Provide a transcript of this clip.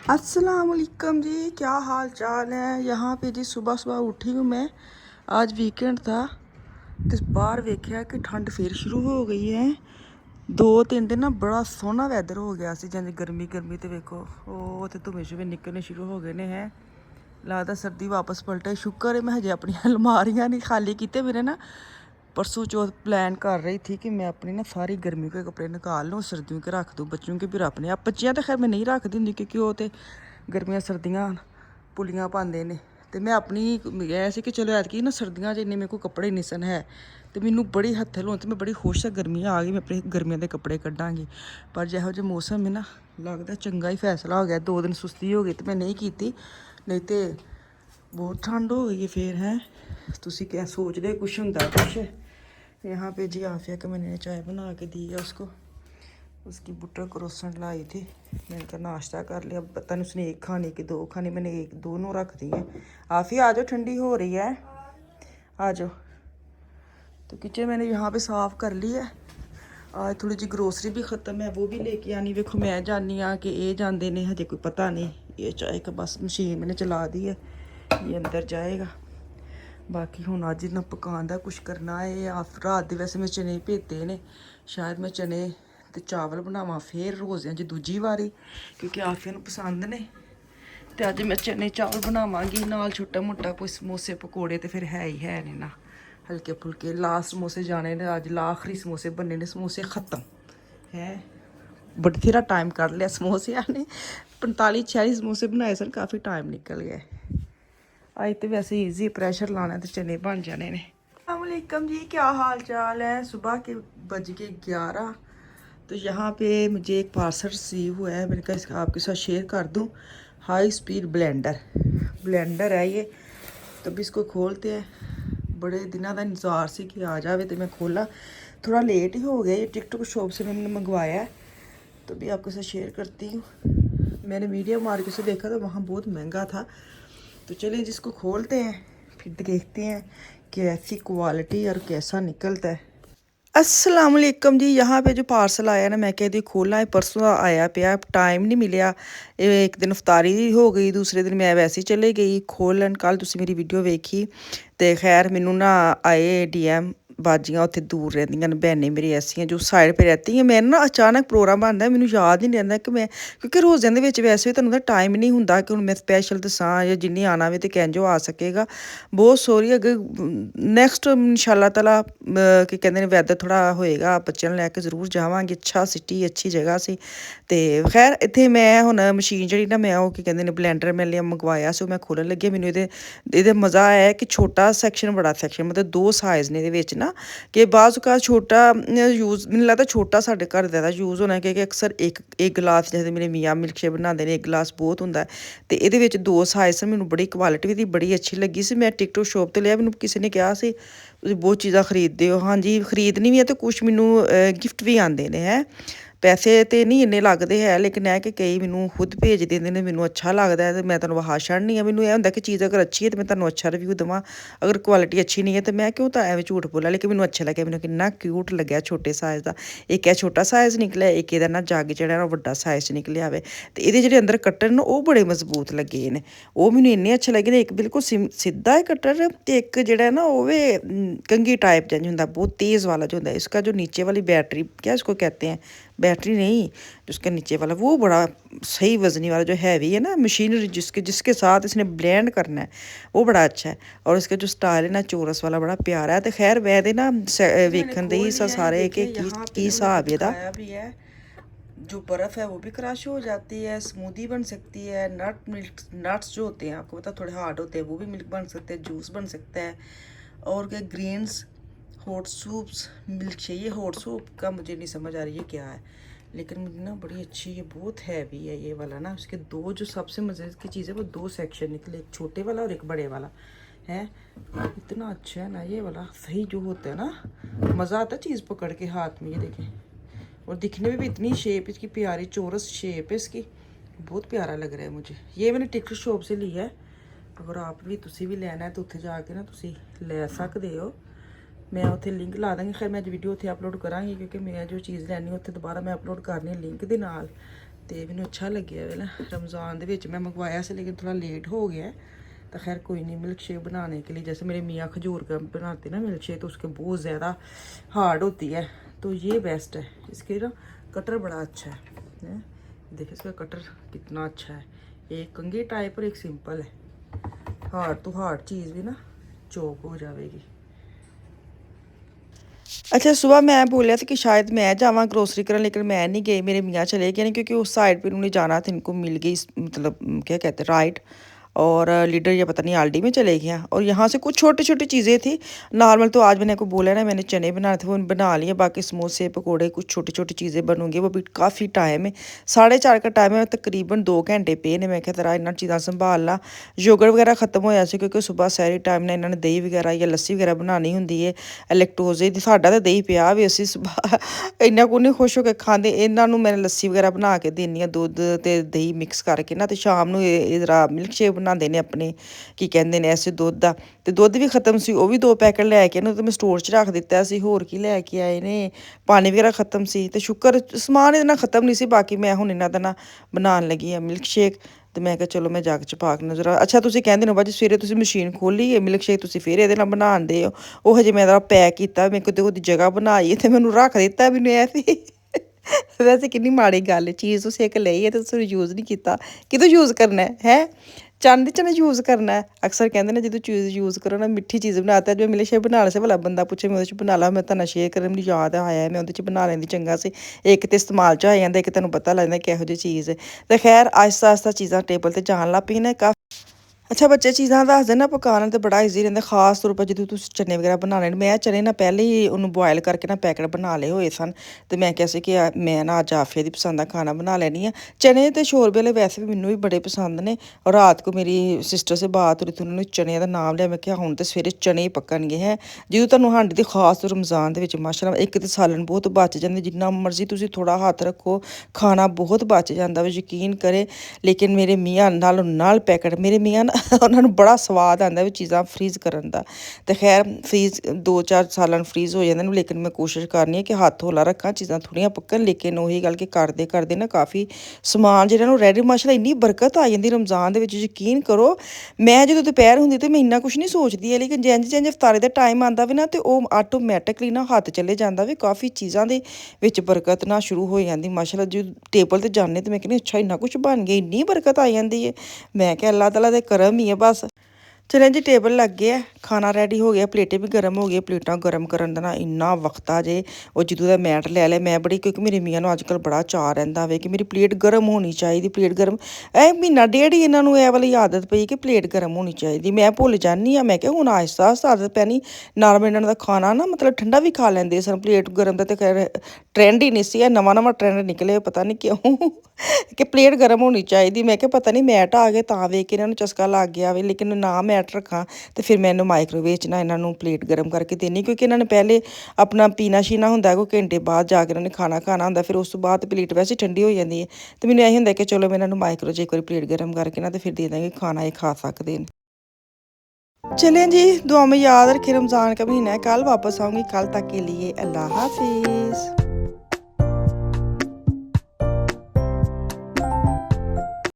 अस्सलाम वालेकुम जी, क्या हाल चाल है। यहाँ पे जी सुबह सुबह उठी हूँ मैं। आज वीकेंड था तो बाहर वेख्या कि ठंड फिर शुरू हो गई है। 2-3 दिन ना बड़ा सोहना वैदर हो गया सी, जिंज गर्मी गर्मी तो वेखो वो तो धुमें शुमें निकलने शुरू हो गए ने हैं। लगता सर्दी वापस पलटे। शुक्र है मैं हजे अपनी अलमारियां नहीं खाली किते। मेरे ना परसों चौथ प्लान कर रही थी कि मैं अपनी ना सारी गर्मियों के कपड़े निकाल लूँ, सर्दियों के रख दूँ, बच्चों के भी अपने। अब बच्चियाँ तो खैर मैं नहीं रखती होंगी क्योंकि वो तो गर्मियां सर्दियां पुलियां पाते ने। तो मैं अपनी ऐसे कि चलो ऐतकी ना सर्दियां च इन्ने मेरे को कपड़े नहीं सन है। तो मैनू बड़ी हत्थल होन, तो मैं बड़ी खुश है गर्मियां आ गई, मैं अपने गर्मियों के कपड़े कड्डांगी। पर जिहो जिहा मौसम है ना, लगता चंगा ही फैसला हो गया। 2 दिन सुस्ती हो गई तो मैं नहीं की, नहीं तो बहुत ठंड हो गई है फिर है। तुसी क्या सोचते कुछ होंगे कुछ। यहाँ पे जी आफिया के मैंने चाय बना के दी है उसको, उसकी बुटर क्रोसेंट लाई थी। मैंने कहा नाश्ता कर लिया। पता नहीं उसने एक खाने की 2 खानी, मैंने एक दोनों रख दी है। आफिया आ जाओ, ठंडी हो रही है, आ जाओ। तो किचन मैंने यहाँ पे साफ़ कर ली है। आज थोड़ी जी ग्रोसरी भी ख़त्म है, वो भी लेके आनी। देखो मैं जानी हाँ कि ये जाते ने, हजे कोई पता नहीं। ये चाय का बस मशीन मैंने चला दी है, ये अंदर जाएगा। बाकी हूँ अज ना पकान का कुछ करना है। रात वैसे मैं चने भेते ने, शायद मैं चने तो चावल बनावा फिर रोज़ियां च दूजी बारी, क्योंकि आफिया नूं पसंद ने। तो अज मैं चने चावल बनावांगी, नाल छोटा मोटा कोई समोसे पकौड़े तो फिर है ही है ने ना, हल्के फुल्के। लास्ट समोसे जाने ने, अज आखिरी समोसे बनने ने। समोसे ख़त्म है, बथेरा टाइम कर लिया समोसिया ने। 45-46 समोसे बनाए सन, काफ़ी टाइम निकल गया। अज तो वैसे ईजी प्रेशर लाना तो चने बन जाने ने। अस्सलाम जी, क्या हाल चाल है। सुबह के बज के 11। तो यहाँ पे मुझे एक पार्सल रिसीव हुआ है, मैंने कहा इसका आपके साथ शेयर कर दूँ। हाई स्पीड ब्लेंडर है ये। तो भी इसको खोलते हैं। बड़े दिनों का इंतज़ार से कि आ जाए, तो मैं खोला। थोड़ा लेट ही हो गया, ये टिकटॉक शॉप से मैंने मंगवाया है। तो भी आपके साथ शेयर करती हूँ। मैंने मीडिया मार्केट से देखा था, वहाँ बहुत महंगा था। तो चलिए जिसको खोलते हैं फिर देखते हैं कि ऐसी क्वालिटी और कैसा निकलता है। अस्सलाम वालेकुम जी, यहाँ पे जो पार्सल आया ना, मैं कहती खोलना है। परसों आया पिया, टाइम नहीं मिलिया। एक दिन अफ्तारी हो गई, दूसरे दिन मैं वैसे ही चले गई खोलन। कल तुसी मेरी वीडियो वेखी तो खैर मैनू ना आए DM बाजियां उत्थे दूर रहंदियां ने भैनें मेरी ऐसियां जो साइड पे रहती हैं। मैं ना अचानक प्रोग्राम बनदा है, मैनू याद ही नहीं रहंदा कि मैं, क्योंकि रोज़िਆਂ ਦੇ ਵਿੱਚ वैसे भी ਤੁਹਾਨੂੰ ਤਾਂ टाइम नहीं ਹੁੰਦਾ कि ਹੁਣ मैं स्पैशल दसां ਜਾਂ जिन्नी आना वे तो कैंजो आ सकेगा। बहुत सॉरी, अगर नैक्सट इंशाल्लाह ताला कि कहंदे ने वैदर थोड़ा होएगा, बच्चों ਨੂੰ ਲੈ ਕੇ ਜ਼ਰੂਰ ਜਾਵਾਂਗੇ। ਅੱਛਾ ਸਿਟੀ ਅੱਛੀ ਜਗ੍ਹਾ ਸੀ। ਤੇ ਖੈਰ ਇੱਥੇ ਮੈਂ ਹੁਣ ਮਸ਼ੀਨ ਜਿਹੜੀ ਨਾ ਮੈਂ ਉਹ ਕੀ ਕਹਿੰਦੇ ਨੇ ਬਲੈਂਡਰ ਮੈਂ ਲਿਆ ਮੰਗਵਾਇਆ ਸੀ, ਉਹ ਮੈਂ ਖੋਲ੍ਹਣ ਲੱਗੀ। ਮੈਨੂੰ ਇਹਦੇ ਮਜ਼ਾ ਆਇਆ ਹੈ ਕਿ ਛੋਟਾ ਸੈਕਸ਼ਨ ਬੜਾ ਸੈਕਸ਼ਨ, ਮਤਲਬ 2 ਸਾਈਜ਼ ਨੇ ਇਹਦੇ ਵਿੱਚ ਨਾ, ਕਿ ਬਾਅਦ ਕਾ ਛੋਟਾ ਯੂਜ਼ ਮੈਨੂੰ ਲੱਗਦਾ ਛੋਟਾ ਸਾਡੇ ਘਰ ਦਾ ਯੂਜ਼ ਹੋਣਾ, ਕਿਉਂਕਿ ਅਕਸਰ ਇੱਕ ਗਲਾਸ ਜਿਵੇਂ ਮੇਰੇ ਮੀਆਂ ਮਿਲਕ ਸ਼ੇਕ ਬਣਾਉਂਦੇ ਨੇ, 1 ਗਲਾਸ ਬਹੁਤ ਹੁੰਦਾ। ਤੇ ਇਹਦੇ ਵਿੱਚ 2 ਸਾਈਜ਼ ਮੈਨੂੰ ਬੜੀ ਕੁਆਲਿਟੀ ਵੀ ਦੀ ਬੜੀ ਅੱਛੀ ਲੱਗੀ ਸੀ। ਮੈਂ ਟਿਕਟੋਕ ਸ਼ੋਪ ਤੇ ਲਿਆ, ਮੈਨੂੰ ਕਿਸੇ ਨੇ ਕਿਹਾ ਸੀ ਤੁਸੀਂ ਬਹੁਤ ਚੀਜ਼ਾਂ ਖਰੀਦਦੇ ਹੋ। ਹਾਂਜੀ ਖਰੀਦਣੀ ਵੀ ਹੈ, ਤੇ ਕੁਛ ਮੈਨੂੰ ਗਿਫਟ ਵੀ ਆਉਂਦੇ ਨੇ ਹੈ। ਪੈਸੇ ਤੇ ਨਹੀਂ ਇੰਨੇ ਲੱਗਦੇ ਹੈ, ਲੇਕਿਨ ਇਹ ਕਿ ਕਈ ਮੈਨੂੰ ਖੁਦ ਭੇਜ ਦਿੰਦੇ ਨੇ, ਮੈਨੂੰ ਅੱਛਾ ਲੱਗਦਾ ਹੈ ਤੇ ਮੈਂ ਤੁਹਾਨੂੰ ਵਿਖਾ ਛੱਡਨੀ ਆ। ਮੈਨੂੰ ਇਹ ਹੁੰਦਾ ਕਿ ਚੀਜ਼ ਅਗਰ ਅੱਛੀ ਹੈ ਤੇ ਮੈਂ ਤੁਹਾਨੂੰ ਅੱਛਾ ਰਿਵਿਊ ਦੇਵਾਂ, ਅਗਰ ਕੁਆਲਿਟੀ ਅੱਛੀ ਨਹੀਂ ਹੈ ਤੇ ਮੈਂ ਕਿਉਂ ਤਾਂ ਐਵੇਂ ਝੂਠ ਬੋਲਾਂ। ਲੇਕਿਨ ਮੈਨੂੰ ਅੱਛਾ ਲੱਗਿਆ, ਮੈਨੂੰ ਕਿੰਨਾ ਕਿਊਟ ਲੱਗਿਆ ਛੋਟੇ ਸਾਈਜ਼ ਦਾ। ਇੱਕ ਇਹ ਛੋਟਾ ਸਾਈਜ਼ ਨਿਕਲਿਆ, ਇੱਕ ਇਹਦਾ ਨਾ ਜੱਗ ਜਿਹੜਾ ਨਾ ਵੱਡਾ ਸਾਈਜ਼ ਨਿਕਲਿਆ ਹੋਵੇ। ਤੇ ਇਹਦੇ ਜਿਹੜੇ ਅੰਦਰ ਕੱਟਰ ਨੇ ਉਹ ਬੜੇ ਮਜ਼ਬੂਤ ਲੱਗੇ ਨੇ, ਉਹ ਮੈਨੂੰ ਇੰਨੇ ਅੱਛੇ ਲੱਗੇ ਨੇ। ਇੱਕ ਬਿਲਕੁਲ ਸਿੱਧਾ ਹੈ ਕੱਟਰ, ਤੇ ਇੱਕ ਜਿਹੜਾ ਨਾ ਉਹ ਵੇ कंघी टाइप जैसे ਹੁੰਦਾ, बहुत तेज़ वाला जो होता है। इसका जो नीचे वाली बैटरी क्या इसको कहते हैं, बैटरी नहीं, जिसका नीचे वाला वो बड़ा सही वजनी वाला जो हैवी है ना, मशीनरी जिसके साथ इसने ब्लेंड करना है वो बड़ा अच्छा है। और इसका जो स्टाइल है ना चोरस वाला, बड़ा प्यारा है। तो खैर वैसे ना वेखन दे ही सारे कि की हिसाब है भी है। जो बर्फ़ है वो भी क्रश हो जाती है, स्मूदी बन सकती है। नट्स जो होते हैं आपको पता थोड़े हार्ड होते हैं, वो भी मिल्क बन सकते हैं, जूस बन सकता है। और क्या greens, hot soups, milkshake. ये हॉट सूप का मुझे नहीं समझ आ रही है क्या है, लेकिन मुझे ना बड़ी अच्छी, ये बहुत हैवी है ये वाला ना। उसके 2 जो सबसे मज़े की चीज़ है वो 2 सेक्शन निकले, एक छोटे वाला और एक बड़े वाला है। इतना अच्छा है ना ये वाला, सही जो होता है ना, मज़ा आता है चीज़ पकड़ के हाथ में। ये देखें, और दिखने में भी इतनी शेप इसकी प्यारी, चौरस शेप है इसकी, बहुत प्यारा लग रहा है मुझे। ये मैंने टिकट शॉप से लिया है। अगर आप भी तुसी भी लेना है तो उत्थे जाके ना तुसी ले सकते हो। मैं उत्थे लिंक ला दूँगी। खैर मैं वीडियो उत्थे अपलोड करांगी, क्योंकि मैं जो चीज़ लैनी उत्थे दोबारा मैं अपलोड करनी लिंक दे नाल। ਤੇ ਮੈਨੂੰ ਅੱਛਾ ਲੱਗਿਆ वे ना रमज़ान ਦੇ ਵਿੱਚ मैं मंगवाया से लेकिन थोड़ा लेट हो गया तो खैर कोई नहीं। मिल्क शेक बनाने के लिए जैसे मेरे मियाँ खजूर का बनाते ना मिल्क शेक तो उसके बहुत ज़्यादा हार्ड होती है तो ये बेस्ट है। इसके ना कटर बड़ा अच्छा है। देखिए इसका कटर कितना अच्छा है। एक कंघी टाइप और एक सिंपल है। हार्ड तो हार्ड चीज़ भी ना चौक हो जाएगी। अच्छा सुबह मैं बोलिया था कि शायद मैं जावा ग्रोसरी करने लेकिन मैं नहीं गई। मेरे मियाँ चले गए नहीं क्योंकि उस साइड पर उन्हें जाना था। इनको मिल गई मतलब क्या कहते हैं राइट और लीडर या पता नहीं आल्डी में चले गया। और यहाँ से कुछ छोटी छोटी चीज़ें थी नॉर्मल। तो आज मैंने को बोला ना मैंने चने बनाए थे वो बना लिए। बाकी समोसे पकोड़े कुछ छोटी छोटी चीज़ें बनूंगी वो भी काफ़ी टाइम है 4:30 का टाइम है तकरीबन 2 घंटे पे ने। मैं क्या तेरा इन्ना चीज़ा संभाल ला। योगर्ट वगैरह खत्म होया सी क्योंकि सुबह सैरी टाइम ने इन्होंने दही वगैरह या लस्सी वगैरह बनानी होंगी है इलैक्टोज दी। साडा तो दही पिया भी असी सुबह इन्ना को नहीं खुश होकर खाते। इन्हों मैं लस्सी वगैरह बना के देनी दुध तो दही मिक्स करके ना तो शाम को इधर मिल्क शेक बनाते हैं अपने की कहते हैं ऐसे दुध का। तो दुध भी खत्म सी वो भी 2 पैकेट लैके ना तो मैं स्टोर च रख दिता सी। होर की लैके आए ने पानी वगैरह खत्म सी तो शुक्र समान इतना खत्म नहीं सी। बाकी मैं हुण इन्हां दा ना बनाने लगी हाँ मिल्क शेक। तो मैं कहा चलो मैं जग च पा के नजर अच्छा तुसीं कहंदे हो भाजी सवेरे तुसीं मशीन खोली है मिल्क शेक तुसीं फिर इहदे नाल बनांदे हो। वो हजे मैं पैक किया मैं किते ओहदी जगह बनाई ते मैनूं रख दिता मैनूं ऐसी वैसे कितनी माड़ी गल है चीज़ तुसीं इक लई है तो तुसीं यूज़ नहीं किया कितों यूज़ करना है चांदी च ना यूज़ करना है। अक्सर कहते हैं जो चीज़ यूज़ करो ना मिठी चीज़ बनाता है जो मिले शेक बना से भला बंदा पूछे मैं वो बना ला मैं तना शेयर कर मैं याद आया मैं वो बना लेंदी चंगा से एक तो इस्तेमाल च आ जाता एक तेन पता लगता किहो जी चीज़ तो खैर आहिस्ता आहिस्ता चीज़ां टेबल ते जान लग पई ने काफ़ी। अच्छा बच्चे चीज़ां दसदे ना पकाना तो बड़ा ईजी रहिंदा खास तौर पर जो तुम चने वगैरह बनाने मैं चने ना पहले ही उन्होंने बॉयल करके ना पैकेट बना ले हुए सन। तो मैं कैसे कि मैं ना अज आफिया दी पसंद का खाना बना लैनी आ। चने तो शोरबे वाले वैसे भी मैनू भी बड़े पसंद ने। और रात को मेरी सिस्टर से बात हुई थी उन्होंने चने का नाम लिया मैं क्या हुण तो सवेरे चने ही पकणगे हैं जो तुहानूं हांडी दी खास रमज़ान दे विच माशाअल्लाह एक तो सालन बहुत बच जाते जिन्ना मर्जी तुसीं थोड़ा हत्थ रखो खाना बहुत बच जाता वा यकीन करे। लेकिन मेरे मियाँ नालों नाल पैकेट मेरे मियाँ ना उन्होंने बड़ा स्वाद आंदा भी चीज़ां फ्रीज़ करन दा। ते खैर फ्रीज़ 2-4 सालन फ्रीज़ हो जाते हैं लेकिन मैं कोशिश करनी है कि हत्थ हौला रखां चीज़ां थोड़ियां पक्कन। लेकिन वही गल कि करदे करदे ना काफ़ी समान जिहड़ा रेडी माशाअल्लाह इन्नी बरकत आ जाती रमज़ान दे विच यकीन करो। मैं जो दोपहर हुंदी ते मैं इन्ना कुछ नहीं सोचदी है लेकिन जिंज जिंज इफ्तारी दा टाइम आंदा वी ना ते ओह आटोमैटिकली ना हत्थ चले जांदा वी काफ़ी चीज़ां दे विच बरकत ना शुरू हो जाती माशाअल्लाह। जो टेबल ते जाने ते मैं कहनी अच्छा इन्ना कुछ बन गया इन्नी बरकत आ जाती है। मैं क्या अल्लाह ताला दे करम ही है बस। चलें जी टेबल लग गया खाना रेडी हो गया प्लेटें भी गर्म हो गई। प्लेटां गर्म करन दा ना इन्ना वक्त आ जे वो जदों दा मैट लै लिया मैं बड़ी क्योंकि मेरे मियाँ नूं अजकल बड़ा चाऽ रहिंदा वे कि मेरी प्लेट गर्म होनी चाहिए प्लेट गर्म महीना डेढ़ ही इन्हां नूं इह वाली आदत पई कि प्लेट गर्म होनी चाहिए। मैं भुल जानी हाँ मैं क्या हुण आहिस्ता आहिस्ता आदत पैनी। नॉर्मल इन्हां दा खाना ना मतलब ठंडा भी खा लैंदे सन प्लेट गर्म दा ते खैर ट्रेंड ही नहीं सी नवां नवां ट्रेंड निकले पता नहीं क्यों कि प्लेट गर्म होनी चाहिए। मैं क्या पता नहीं मैट आ गए तां वेख के इन्हां नूं चस्का लग गया वे लेकिन ना मैट रखा तो फिर मैं इन्हूं माइक्रोवेव च ना इन्हां नूं प्लेट गर्म करके देनी क्योंकि इन्होंने पहले अपना पीना शीना होंदा कोई घंटे बाद जाके इन्होंने खाना खाना होंदा फिर उस तो बाद प्लेट वैसे ठंडी हो जाती है। तो मैंने यही होंदा कि चलो मैं इन्हों माइक्रो च एक बार प्लेट गर्म करके ना तो फिर दे देंगे खाना ये खा सकते हैं। चलें जी दुआ में याद रखें रमज़ान का महीना है कल वापस आऊँगी कल तक के लिए अल्लाह हाफिज़।